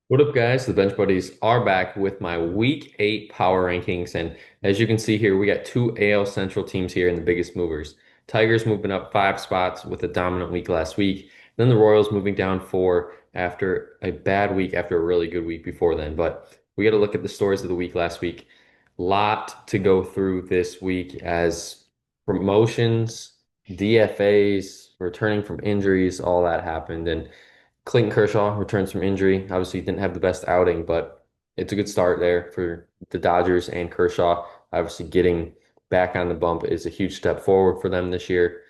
What up, guys? The Bench Buddies are back with my Week 8 power rankings. And as you can see here, we got two AL Central teams here in the biggest movers. Tigers moving up 5 spots with a dominant week last week. Then the Royals moving down 4 after a bad week, after a really good week before then. But we got to look at the stories of the week last week. Lot to go through this week as promotions, DFAs, returning from injuries, all that happened. And Clayton Kershaw returns from injury. Obviously, he didn't have the best outing, but it's a good start there for the Dodgers and Kershaw. Obviously, getting back on the bump is a huge step forward for them this year.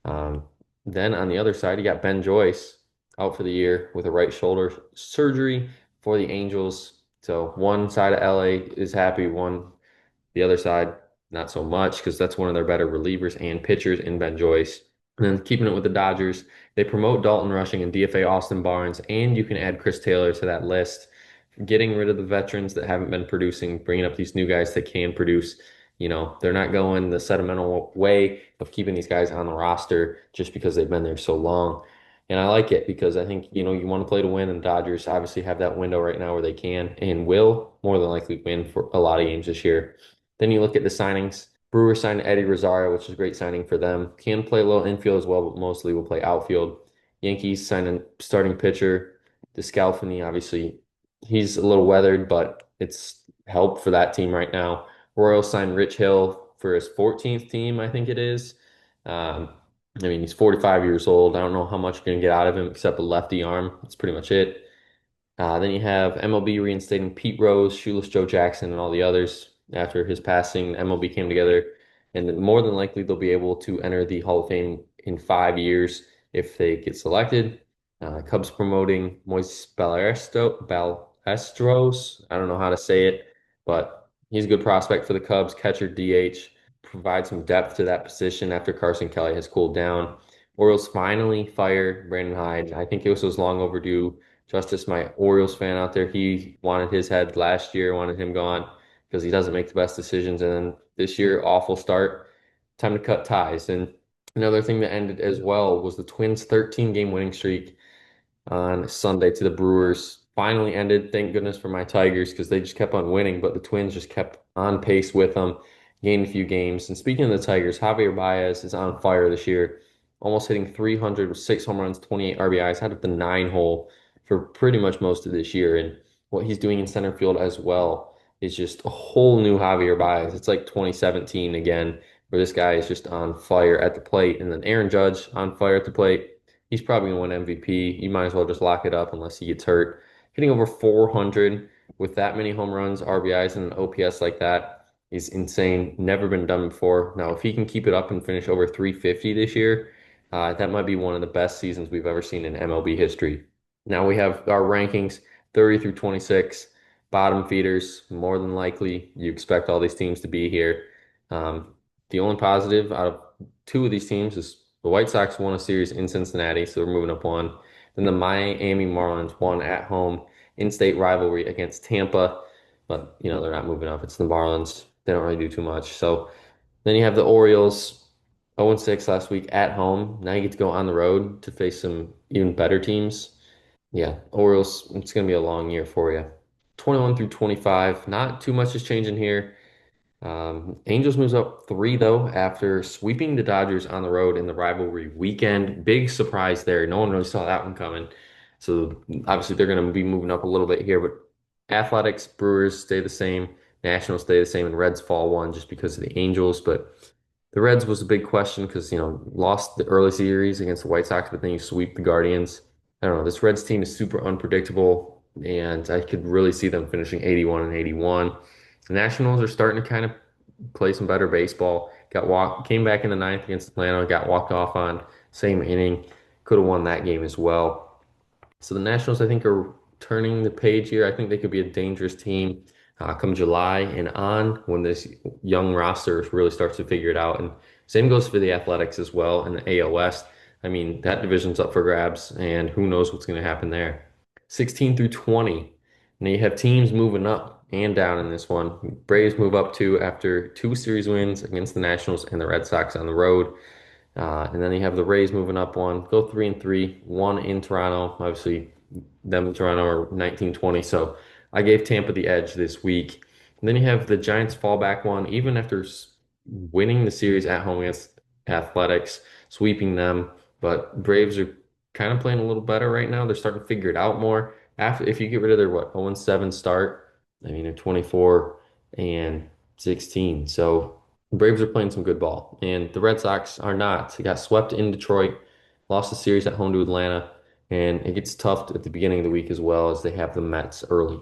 Um, then on the other side, you got Ben Joyce out for the year with a right shoulder surgery for the Angels. So one side of LA is happy, the other side not so much because that's one of their better relievers and pitchers in Ben Joyce. And then keeping it with the Dodgers, they promote Dalton Rushing and DFA Austin Barnes, and you can add Chris Taylor to that list. Getting rid of the veterans that haven't been producing, bringing up these new guys that can produce. They're not going the sentimental way of keeping these guys on the roster just because they've been there so long. And I like it because I think, you want to play to win, and Dodgers obviously have that window right now where they can and will more than likely win for a lot of games this year. Then you look at the signings. Brewers signed Eddie Rosario, which is a great signing for them. Can play a little infield as well, but mostly will play outfield. Yankees signed a starting pitcher, DeScalfani. Obviously, he's a little weathered, but it's help for that team right now. Royals signed Rich Hill for his 14th team, I think it is. Um, I mean, he's 45 years old. I don't know how much you're going to get out of him except a lefty arm. That's pretty much it. Then you have MLB reinstating Pete Rose, Shoeless Joe Jackson, and all the others. After his passing, MLB came together, and more than likely they'll be able to enter the Hall of Fame in 5 years if they get selected. Cubs promoting Moises Balestros. I don't know how to say it, but he's a good prospect for the Cubs. Catcher DH, provide some depth to that position after Carson Kelly has cooled down. Orioles finally fire Brandon Hyde. I think it was long overdue. Justice, my Orioles fan out there, he wanted his head last year, wanted him gone because he doesn't make the best decisions. And then this year, awful start. Time to cut ties. And another thing that ended as well was the Twins' 13-game winning streak on Sunday to the Brewers. Finally ended. Thank goodness for my Tigers because they just kept on winning, but the Twins just kept on pace with them, gained a few games. And speaking of the Tigers, Javier Baez is on fire this year, almost hitting 300 with 6 home runs, 28 RBIs, had at the 9 hole for pretty much most of this year. And what he's doing in center field as well is just a whole new Javier Baez. It's like 2017 again, where this guy is just on fire at the plate. And then Aaron Judge on fire at the plate. He's probably going to win MVP. You might as well just lock it up unless he gets hurt. Hitting over 400 with that many home runs, RBIs, and an OPS like that is insane. Never been done before. Now, if he can keep it up and finish over 350 this year, that might be one of the best seasons we've ever seen in MLB history. Now we have our rankings 30 through 26, bottom feeders. More than likely, you expect all these teams to be here. Um, the only positive out of two of these teams is the White Sox won a series in Cincinnati, so they're moving up one. Then the Miami Marlins won at home in-state rivalry against Tampa, but they're not moving up. It's the Marlins. They don't really do too much. So then you have the Orioles 0-6 last week at home. Now you get to go on the road to face some even better teams. Yeah, Orioles, it's going to be a long year for you. 21 through 25, not too much is changing here. Angels moves up 3 though after sweeping the Dodgers on the road in the rivalry weekend. Big surprise there. No one really saw that one coming. So obviously they're going to be moving up a little bit here, but Athletics, Brewers stay the same, Nationals stay the same, and Reds fall 1 just because of the Angels. But the Reds was a big question because lost the early series against the White Sox, but then you sweep the Guardians. I don't know. This Reds team is super unpredictable, and I could really see them finishing 81 and 81. The Nationals are starting to kind of play some better baseball. Came back in the ninth against Atlanta, got walked off on same inning. Could have won that game as well. So the Nationals, I think, are turning the page here. I think they could be a dangerous team come July and on when this young roster really starts to figure it out. And same goes for the Athletics as well in the AL West. I mean, that division's up for grabs, and who knows what's going to happen there. 16 through 20. Now you have teams moving up and down in this one. Braves move up 2 after 2 series wins against the Nationals and the Red Sox on the road. And then you have the Rays moving up 1, go 3-3, 1 in Toronto. Obviously, Them Toronto are 19-20. So I gave Tampa the edge this week. And then you have the Giants fallback one, even after winning the series at home against Athletics, sweeping them. But Braves are kind of playing a little better right now. They're starting to figure it out more. After if you get rid of their what 0-7 start, I mean they're 24 and 16. So the Braves are playing some good ball, and the Red Sox are not. They got swept in Detroit, lost the series at home to Atlanta, and it gets tough at the beginning of the week as well as they have the Mets early.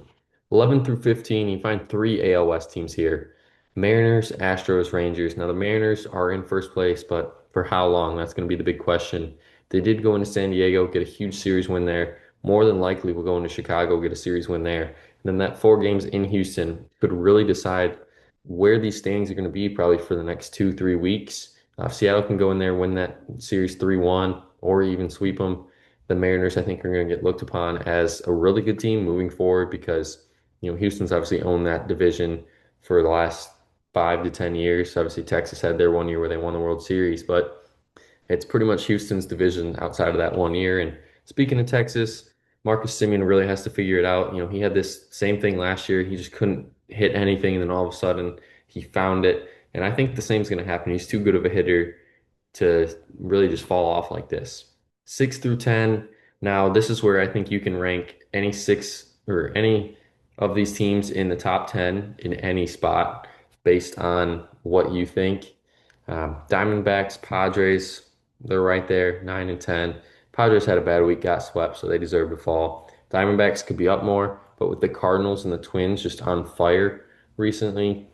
11 through 15, you find three AL West teams here. Mariners, Astros, Rangers. Now the Mariners are in first place, but for how long? That's going to be the big question. They did go into San Diego, get a huge series win there. More than likely, we'll go into Chicago, get a series win there. And then that four games in Houston could really decide where these standings are going to be probably for the next 2, 3 weeks. If Seattle can go in there, win that series 3-1, or even sweep them, the Mariners, I think, are going to get looked upon as a really good team moving forward because, Houston's obviously owned that division for the last 5 to 10 years. Obviously, Texas had their one year where they won the World Series, but it's pretty much Houston's division outside of that one year. And speaking of Texas, Marcus Semien really has to figure it out. He had this same thing last year. He just couldn't hit anything, and then all of a sudden he found it. And I think the same is going to happen. He's too good of a hitter to really just fall off like this. 6 through 10. Now, this is where I think you can rank any six or any of these teams in the top 10 in any spot based on what you think. Diamondbacks, Padres, they're right there, 9 and 10. Padres had a bad week, got swept, so they deserve to fall. Diamondbacks could be up more, but with the Cardinals and the Twins just on fire recently,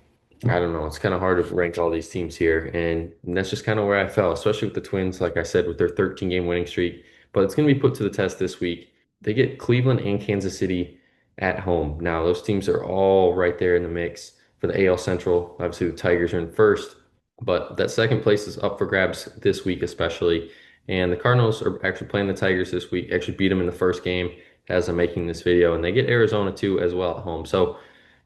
I don't know. It's kind of hard to rank all these teams here, and that's just kind of where I fell, especially with the Twins, like I said, with their 13-game winning streak. But it's going to be put to the test this week. They get Cleveland and Kansas City at home. Now, those teams are all right there in the mix for the AL Central. Obviously, the Tigers are in first, but that second place is up for grabs this week, especially. And the Cardinals are actually playing the Tigers this week, actually beat them in the first game as I'm making this video, and they get Arizona too as well at home. So,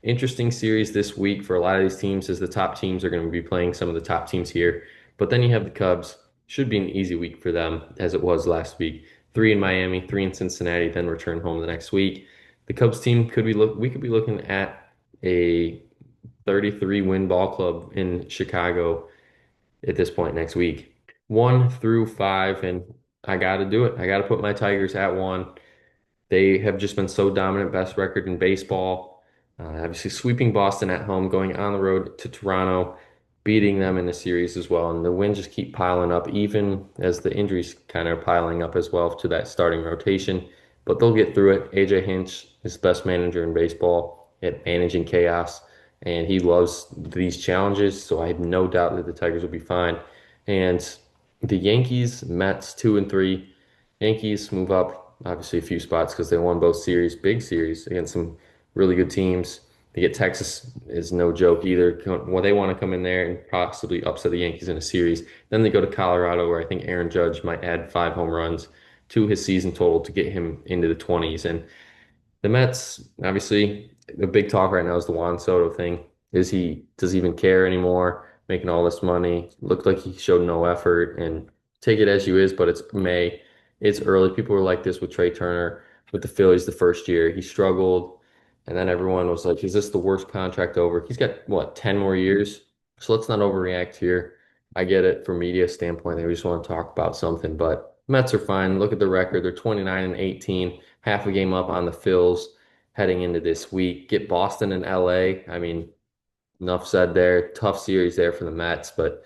interesting series this week for a lot of these teams as the top teams are going to be playing some of the top teams here. But then you have the Cubs. Should be an easy week for them as it was last week. Three in Miami, three in Cincinnati, then return home the next week. The Cubs team we could be looking at a 33 win ball club in Chicago at this point next week. 1 through 5, and I got to do it. I got to put my Tigers at 1. They have just been so dominant, best record in baseball. Obviously, sweeping Boston at home, going on the road to Toronto, beating them in the series as well. And the wins just keep piling up, even as the injuries kind of are piling up as well to that starting rotation. But they'll get through it. AJ Hinch is the best manager in baseball at managing chaos, and he loves these challenges. So I have no doubt that the Tigers will be fine. And the Yankees, Mets, 2 and 3. Yankees move up obviously a few spots because they won both series, big series against some really good teams. They get Texas is no joke either. Well, they want to come in there and possibly upset the Yankees in a series. Then they go to Colorado, where I think Aaron Judge might add 5 home runs to his season total to get him into the 20s. And the Mets, obviously, the big talk right now is the Juan Soto thing. Does he even care anymore? Making all this money. Looked like he showed no effort, and take it as you is, but it's May. It's early. People were like this with Trey Turner with the Phillies the first year. He struggled, and then everyone was like, is this the worst contract over? He's got what, 10 more years? So let's not overreact here. I get it from media standpoint. They just want to talk about something, but Mets are fine. Look at the record. They're 29 and 18, half a game up on the Phils heading into this week. Get Boston and LA. I mean, enough said there. Tough series there for the Mets, but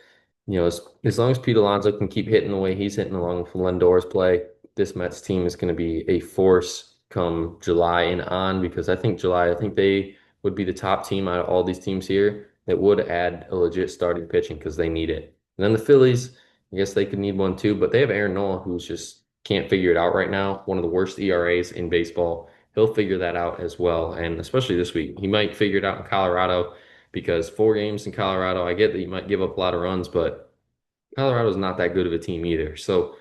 as long as Pete Alonso can keep hitting the way he's hitting along with Lindor's play, this Mets team is going to be a force come July and on because I think they would be the top team out of all these teams here that would add a legit starting pitching because they need it. And then the Phillies, I guess they could need one too, but they have Aaron Nola who's just can't figure it out right now. One of the worst ERAs in baseball. He'll figure that out as well, and especially this week. He might figure it out in Colorado because 4 games in Colorado, I get that you might give up a lot of runs, but Colorado's not that good of a team either. So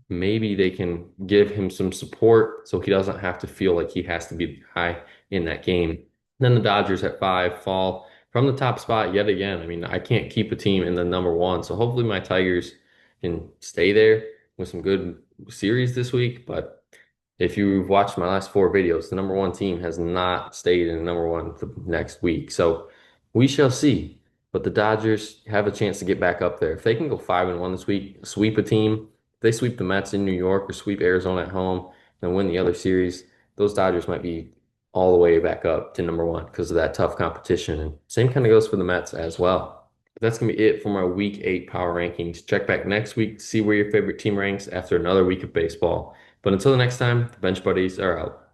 maybe they can give him some support so he doesn't have to feel like he has to be high in that game. Then the Dodgers at 5 fall from the top spot yet again. I mean, I can't keep a team in the number 1. So hopefully my Tigers can stay there with some good series this week. But If you've watched my last four videos, the number one team has not stayed in number one the next week. So we shall see. But the Dodgers have a chance to get back up there. If they can go 5-1 this week, sweep a team, if they sweep the Mets in New York or sweep Arizona at home and win the other series, those Dodgers might be all the way back up to number one because of that tough competition. And same kind of goes for the Mets as well. That's going to be it for my week 8 power rankings. Check back next week to see where your favorite team ranks after another week of baseball. But until the next time, the bench buddies are out.